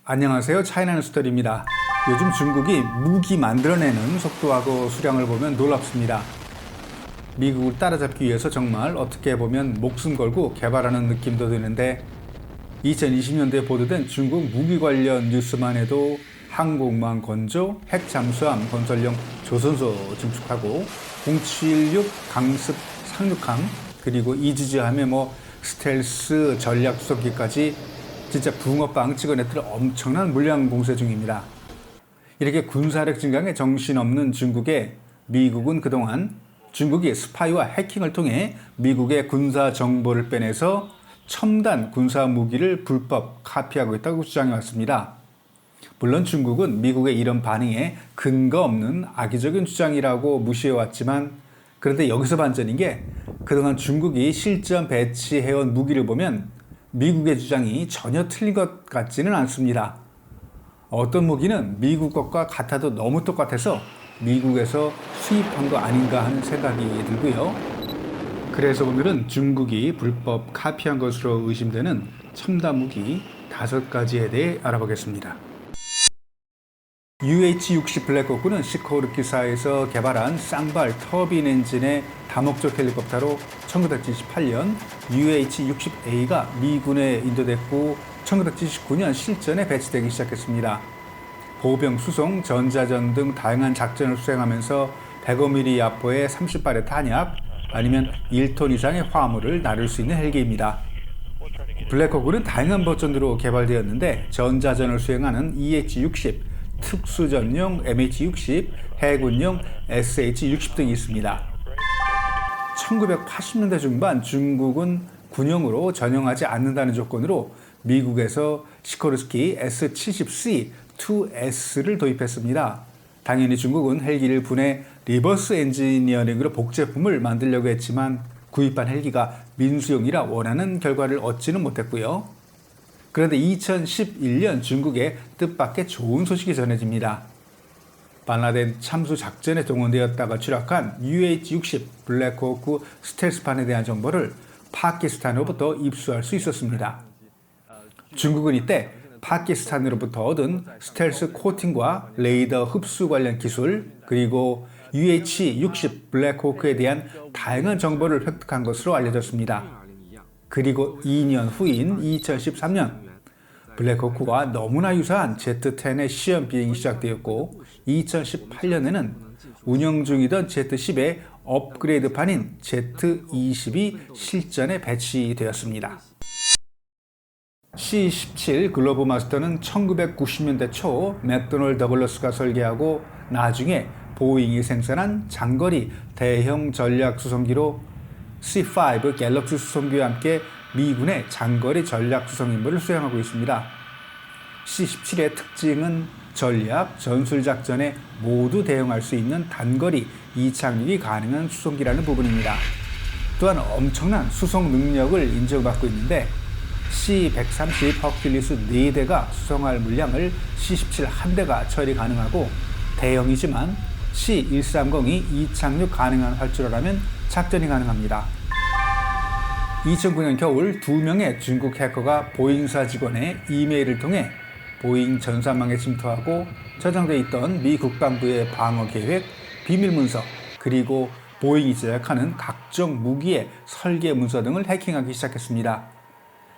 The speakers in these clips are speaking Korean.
안녕하세요. 차이나뉴스터디입니다. 요즘 중국이 무기 만들어내는 속도하고 수량을 보면 놀랍습니다. 미국을 따라잡기 위해서 정말 어떻게 보면 목숨 걸고 개발하는 느낌도 드는데 2020년대에 보도된 중국 무기 관련 뉴스만 해도 항공모함 건조, 핵 잠수함 건설용 조선소 증축하고 076 강습 상륙함 그리고 이지즈함의 스텔스 전략 수송기까지 진짜 붕어빵 찍어냈던 엄청난 물량 공세 중입니다. 이렇게 군사력 증강에 정신없는 중국에 미국은 그동안 중국이 스파이와 해킹을 통해 미국의 군사 정보를 빼내서 첨단 군사 무기를 불법 카피하고 있다고 주장해왔습니다. 물론 중국은 미국의 이런 반응에 근거 없는 악의적인 주장이라고 무시해왔지만 그런데 여기서 반전인 게 그동안 중국이 실전 배치해온 무기를 보면 미국의 주장이 전혀 틀린 것 같지는 않습니다. 어떤 무기는 미국 것과 같아도 너무 똑같아서 미국에서 수입한 거 아닌가 하는 생각이 들고요. 그래서 오늘은 중국이 불법 카피한 것으로 의심되는 첨단 무기 5가지에 대해 알아보겠습니다. UH-60 블랙호크는 시코르키사에서 개발한 쌍발 터빈 엔진의 다목적 헬리콥터로 1978년 UH-60A가 미군에 인도됐고 1979년 실전에 배치되기 시작했습니다. 보병, 수송, 전자전 등 다양한 작전을 수행하면서 105mm 야포의 30발의 탄약 아니면 1톤 이상의 화물을 나를 수 있는 헬기입니다. 블랙호크는 다양한 버전으로 개발되었는데 전자전을 수행하는 EH-60, 특수전용 MH-60, 해군용 SH-60 등이 있습니다. 1980년대 중반 중국은 군용으로 전용하지 않는다는 조건으로 미국에서 시코르스키 S-70C-2S를 도입했습니다. 당연히 중국은 헬기를 분해 리버스 엔지니어링으로 복제품을 만들려고 했지만 구입한 헬기가 민수용이라 원하는 결과를 얻지는 못했고요. 그런데 2011년 중국에 뜻밖의 좋은 소식이 전해집니다. 반라덴 참수 작전에 동원되었다가 추락한 UH-60 블랙호크 스텔스판에 대한 정보를 파키스탄으로부터 입수할 수 있었습니다. 중국은 이때 파키스탄으로부터 얻은 스텔스 코팅과 레이더 흡수 관련 기술 그리고 UH-60 블랙호크에 대한 다양한 정보를 획득한 것으로 알려졌습니다. 그리고 2년 후인 2013년 블랙호크와 너무나 유사한 Z-10의 시험 비행이 시작되었고 2018년에는 운영 중이던 Z-10의 업그레이드판인 Z-20이 실전에 배치되었습니다. C-17 글로브 마스터는 1990년대 초 맥도널드 더글러스가 설계하고 나중에 보잉이 생산한 장거리 대형 전략 수송기로 C-5 갤럭시 수송기와 함께 미군의 장거리 전략 수송 임무를 수행하고 있습니다. C-17의 특징은 전략, 전술작전에 모두 대응할 수 있는 단거리 이착륙이 가능한 수송기라는 부분입니다. 또한 엄청난 수송 능력을 인정받고 있는데 C-130 허큘리스 4대가 수송할 물량을 C-17 1대가 처리 가능하고 대형이지만 C-130이 이착륙 가능한 활주로라면 작전이 가능합니다. 2009년 겨울 2명의 중국 해커가 보잉사 직원의 이메일을 통해 보잉 전산망에 침투하고 저장되어 있던 미 국방부의 방어 계획, 비밀 문서, 그리고 보잉이 제작하는 각종 무기의 설계 문서 등을 해킹하기 시작했습니다.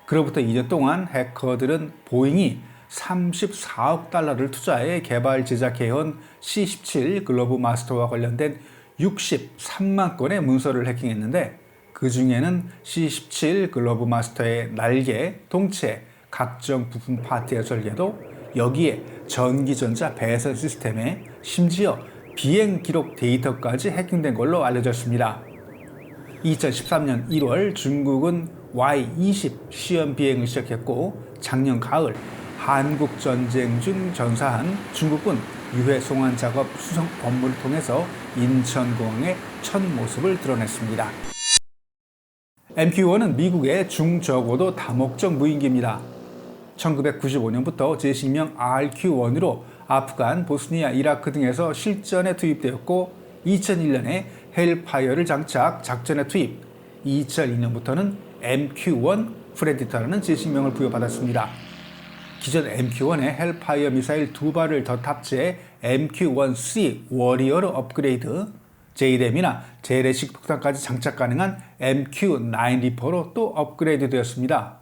그로부터 2년 동안 해커들은 보잉이 34억 달러를 투자해 개발 제작해온 C-17 글로브 마스터와 관련된 63만 건의 문서를 해킹했는데 그 중에는 C-17 글로브 마스터의 날개, 동체, 각종 부품 파트의 설계도 여기에 전기전자 배선 시스템에 심지어 비행 기록 데이터까지 해킹된 걸로 알려졌습니다. 2013년 1월 중국은 Y-20 시험 비행을 시작했고 작년 가을 한국 전쟁 중 전사한 중국군 유해 송환 작업 수송 업무를 통해서 인천공항의 첫 모습을 드러냈습니다. MQ-1은 미국의 중저고도 다목적 무인기입니다. 1995년부터 제식명 RQ-1으로 아프간, 보스니아, 이라크 등에서 실전에 투입되었고 2001년에 헬파이어를 장착 작전에 투입, 2002년부터는 MQ-1 프레디터라는 제식명을 부여받았습니다. 기존 MQ-1에 헬파이어 미사일 2발을 더 탑재해 MQ-1C 워리어로 업그레이드, JDAM이나 재래식 폭탄까지 장착 가능한 MQ-9 리퍼로 또 업그레이드 되었습니다.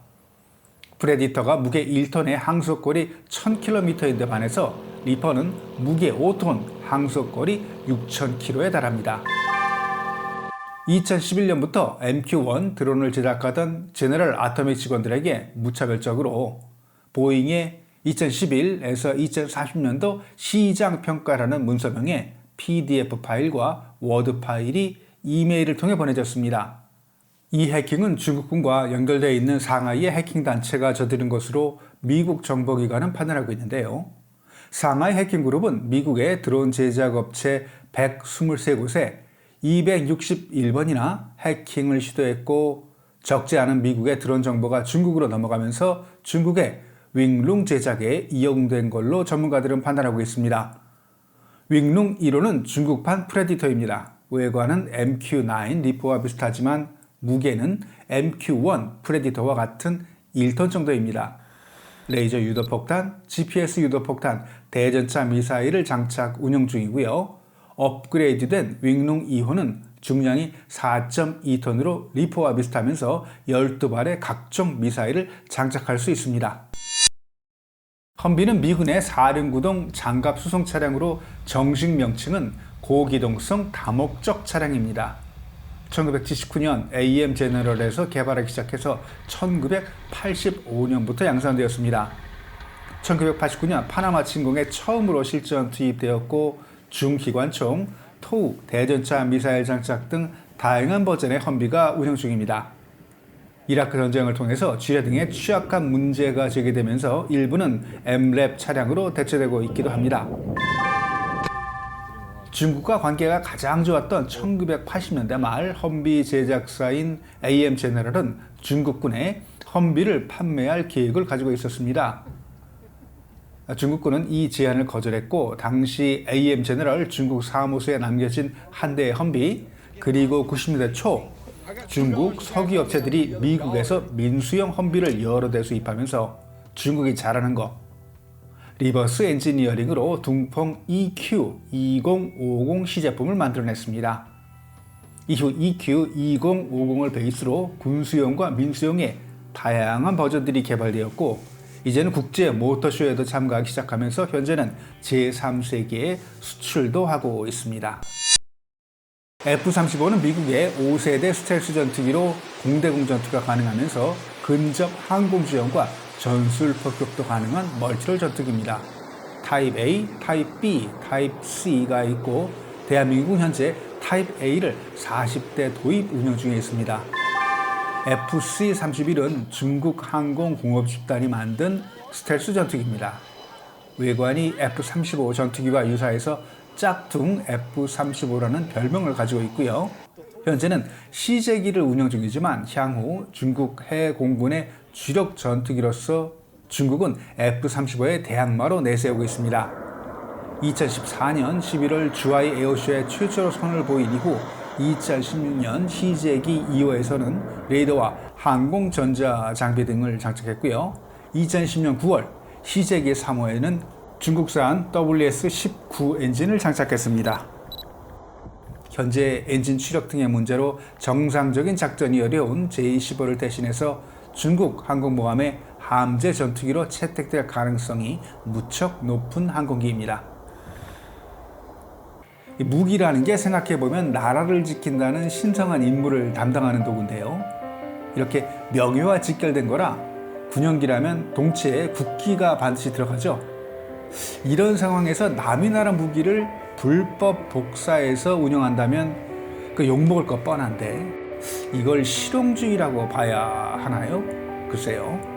프레디터가 무게 1톤에 항속거리 1000km인데 반해서 리퍼는 무게 5톤, 항속거리 6000km에 달합니다. 2011년부터 MQ-1 드론을 제작하던 제너럴 아토믹 직원들에게 무차별적으로 보잉의 2011에서 2040년도 시장 평가라는 문서명의 PDF 파일과 워드 파일이 이메일을 통해 보내졌습니다. 이 해킹은 중국군과 연결되어 있는 상하이의 해킹 단체가 저지른 것으로 미국 정보기관은 판단하고 있는데요. 상하이 해킹 그룹은 미국의 드론 제작 업체 123곳에 261번이나 해킹을 시도했고, 적지 않은 미국의 드론 정보가 중국으로 넘어가면서 중국의 윙룽 제작에 이용된 걸로 전문가들은 판단하고 있습니다. 윙룽 1호는 중국판 프레디터입니다. 외관은 MQ-9 리퍼와 비슷하지만 무게는 MQ-1 프레디터와 같은 1톤 정도입니다. 레이저 유도폭탄, GPS 유도폭탄, 대전차 미사일을 장착 운영 중이고요. 업그레이드된 윙룽 2호는 중량이 4.2톤으로 리퍼와 비슷하면서 12발의 각종 미사일을 장착할 수 있습니다. 험비는 미군의 사륜구동 장갑 수송 차량으로 정식 명칭은 고기동성 다목적 차량입니다. 1979년 AM 제너럴에서 개발하기 시작해서 1985년부터 양산되었습니다. 1989년 파나마 침공에 처음으로 실전 투입되었고, 중기관총, 토우, 대전차 미사일 장착 등 다양한 버전의 험비가 운영 중입니다. 이라크 전쟁을 통해서 지뢰 등의 취약한 문제가 제기되면서 일부는 MRAP 차량으로 대체되고 있기도 합니다. 중국과 관계가 가장 좋았던 1980년대 말 험비 제작사인 AM 제너럴은 중국군에 험비를 판매할 계획을 가지고 있었습니다. 중국군은 이 제안을 거절했고, 당시 AM 제너럴 중국 사무소에 남겨진 한 대의 험비, 그리고 90년대 초 중국 석유 업체들이 미국에서 민수용 험비를 여러 대 수입하면서 중국이 잘하는 거, 리버스 엔지니어링으로 둥펑 EQ2050 시제품을 만들어냈습니다. 이후 EQ2050을 베이스로 군수용과 민수용의 다양한 버전들이 개발되었고, 이제는 국제 모터쇼에도 참가하기 시작하면서 현재는 제3세계에 수출도 하고 있습니다. F-35는 미국의 5세대 스텔스 전투기로 공대공 전투가 가능하면서 근접 항공 지원과 전술 폭격도 가능한 멀티롤 전투기입니다. 타입 A, 타입 B, 타입 C가 있고, 대한민국은 현재 타입 A를 40대 도입 운영 중에 있습니다. FC-31은 중국 항공공업 집단이 만든 스텔스 전투기입니다. 외관이 F-35 전투기와 유사해서 짝퉁 F-35라는 별명을 가지고 있고요. 현재는 시제기를 운영 중이지만 향후 중국 해공군의 주력 전투기로서 중국은 F-35의 대항마로 내세우고 있습니다. 2014년 11월 주하이 에어쇼에 최초로 선을 보인 이후 2016년 시제기 2호에서는 레이더와 항공 전자 장비 등을 장착했고요. 2010년 9월 시제기 3호에는 중국산 WS-19 엔진을 장착했습니다. 현재 엔진 추력 등의 문제로 정상적인 작전이 어려운 J-15를 대신해서 중국 항공모함의 함재 전투기로 채택될 가능성이 무척 높은 항공기입니다. 무기라는 게 생각해보면 나라를 지킨다는 신성한 임무를 담당하는 도구인데요. 이렇게 명예와 직결된 거라 군용기라면 동체에 국기가 반드시 들어가죠. 이런 상황에서 남의 나라 무기를 불법 복사해서 운영한다면 그 욕먹을 거 뻔한데 이걸 실용주의라고 봐야 하나요? 글쎄요.